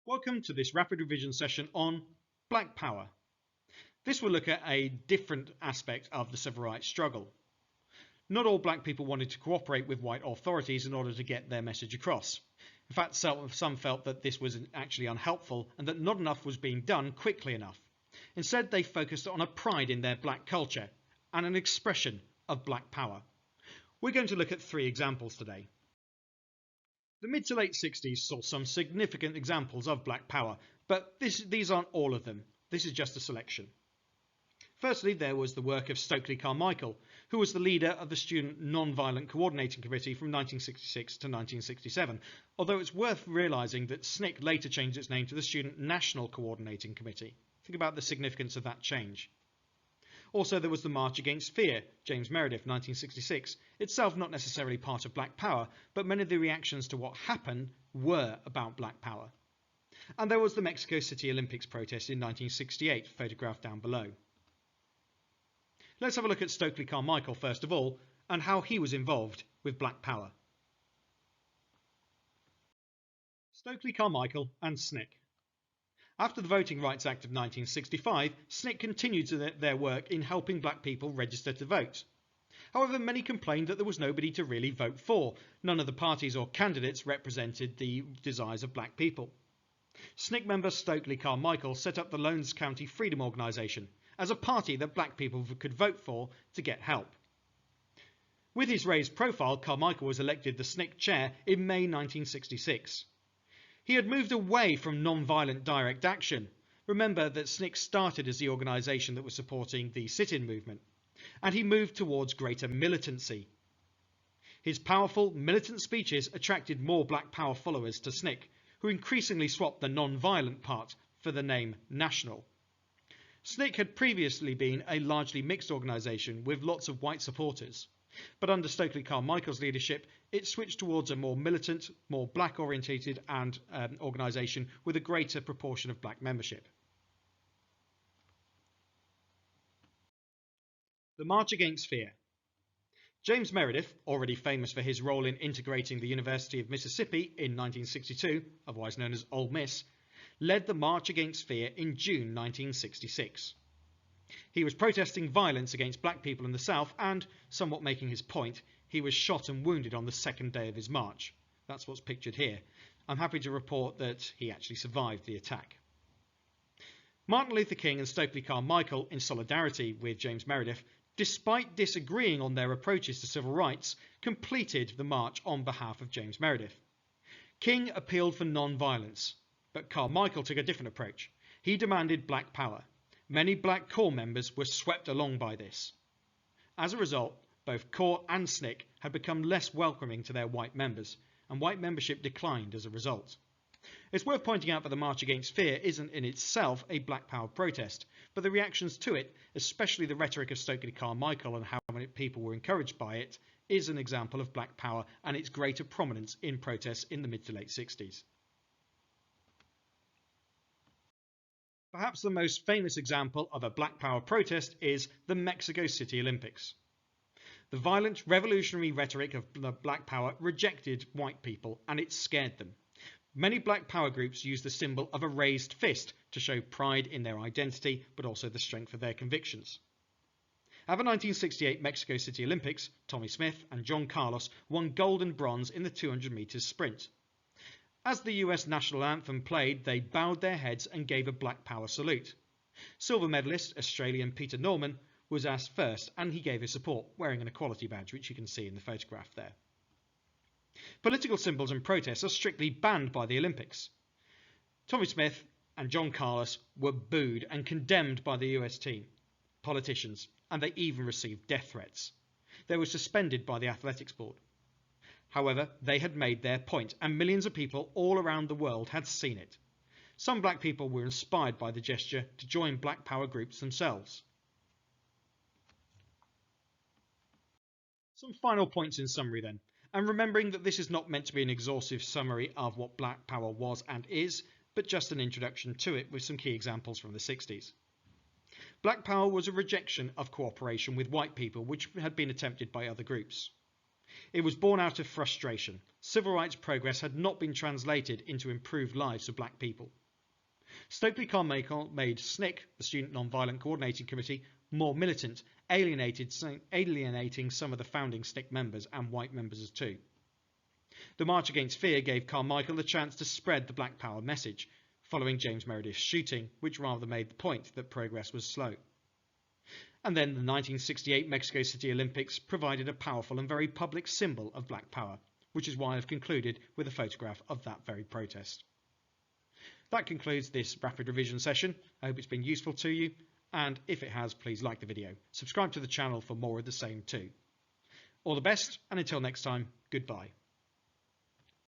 Welcome to this rapid revision session on Black Power. This will look at a different aspect of the civil rights struggle. Not all black people wanted to cooperate with white authorities in order to get their message across. In fact, some felt that this was actually unhelpful and that not enough was being done quickly enough. Instead, they focused on a pride in their black culture and an expression of black power. We're going to look at three examples today. The mid to late 60s saw some significant examples of black power, but these aren't all of them. This is just a selection. Firstly, there was the work of Stokely Carmichael, who was the leader of the Student Non-Violent Coordinating Committee from 1966 to 1967, although it's worth realising that SNCC later changed its name to the Student National Coordinating Committee. Think about the significance of that change. Also, there was the March Against Fear, James Meredith, 1966, itself not necessarily part of Black Power, but many of the reactions to what happened were about Black Power. And there was the Mexico City Olympics protest in 1968, photographed down below. Let's have a look at Stokely Carmichael first of all, and how he was involved with Black Power. Stokely Carmichael and SNCC. After the Voting Rights Act of 1965, SNCC continued their work in helping black people register to vote. However, many complained that there was nobody to really vote for. None of the parties or candidates represented the desires of black people. SNCC member Stokely Carmichael set up the Lowndes County Freedom Organisation as a party that black people could vote for to get help. With his raised profile, Carmichael was elected the SNCC chair in May 1966. He had moved away from non-violent direct action. Remember that SNCC started as the organisation that was supporting the sit-in movement, and he moved towards greater militancy. His powerful, militant speeches attracted more Black Power followers to SNCC, who increasingly swapped the non-violent part for the name National. SNCC had previously been a largely mixed organisation with lots of white supporters. But under Stokely Carmichael's leadership, it switched towards a more militant, more black-orientated organisation with a greater proportion of black membership. The March Against Fear. James Meredith, already famous for his role in integrating the University of Mississippi in 1962, otherwise known as Ole Miss, led the March Against Fear in June 1966. He was protesting violence against black people in the South and, somewhat making his point, he was shot and wounded on the second day of his march. That's what's pictured here. I'm happy to report that he actually survived the attack. Martin Luther King and Stokely Carmichael, in solidarity with James Meredith, despite disagreeing on their approaches to civil rights, completed the march on behalf of James Meredith. King appealed for non-violence, but Carmichael took a different approach. He demanded black power. Many black corps members were swept along by this. As a result, both corps and SNCC had become less welcoming to their white members, and white membership declined as a result. It's worth pointing out that the March Against Fear isn't in itself a black power protest, but the reactions to it, especially the rhetoric of Stokely Carmichael and how many people were encouraged by it, is an example of black power and its greater prominence in protests in the mid to late 60s. Perhaps the most famous example of a black power protest is the Mexico City Olympics. The violent revolutionary rhetoric of black power rejected white people and it scared them. Many black power groups used the symbol of a raised fist to show pride in their identity but also the strength of their convictions. At the 1968 Mexico City Olympics, Tommie Smith and John Carlos won gold and bronze in the 200 metres sprint. As the US national anthem played, they bowed their heads and gave a black power salute. Silver medalist Australian Peter Norman was asked first and he gave his support, wearing an equality badge, which you can see in the photograph there. Political symbols and protests are strictly banned by the Olympics. Tommie Smith and John Carlos were booed and condemned by the US team, politicians, and they even received death threats. They were suspended by the athletics board. However, they had made their point, and millions of people all around the world had seen it. Some black people were inspired by the gesture to join black power groups themselves. Some final points in summary then, and remembering that this is not meant to be an exhaustive summary of what black power was and is, but just an introduction to it with some key examples from the 60s. Black power was a rejection of cooperation with white people, which had been attempted by other groups. It was born out of frustration. Civil rights progress had not been translated into improved lives of black people. Stokely Carmichael made SNCC, the Student Nonviolent Coordinating Committee, more militant, alienating some of the founding SNCC members and white members too. The March Against Fear gave Carmichael the chance to spread the Black Power message, following James Meredith's shooting, which rather made the point that progress was slow. And then the 1968 Mexico City Olympics provided a powerful and very public symbol of Black Power, which is why I've concluded with a photograph of that very protest. That concludes this rapid revision session. I hope it's been useful to you, and if it has, please like the video. Subscribe to the channel for more of the same too. All the best, and until next time, goodbye.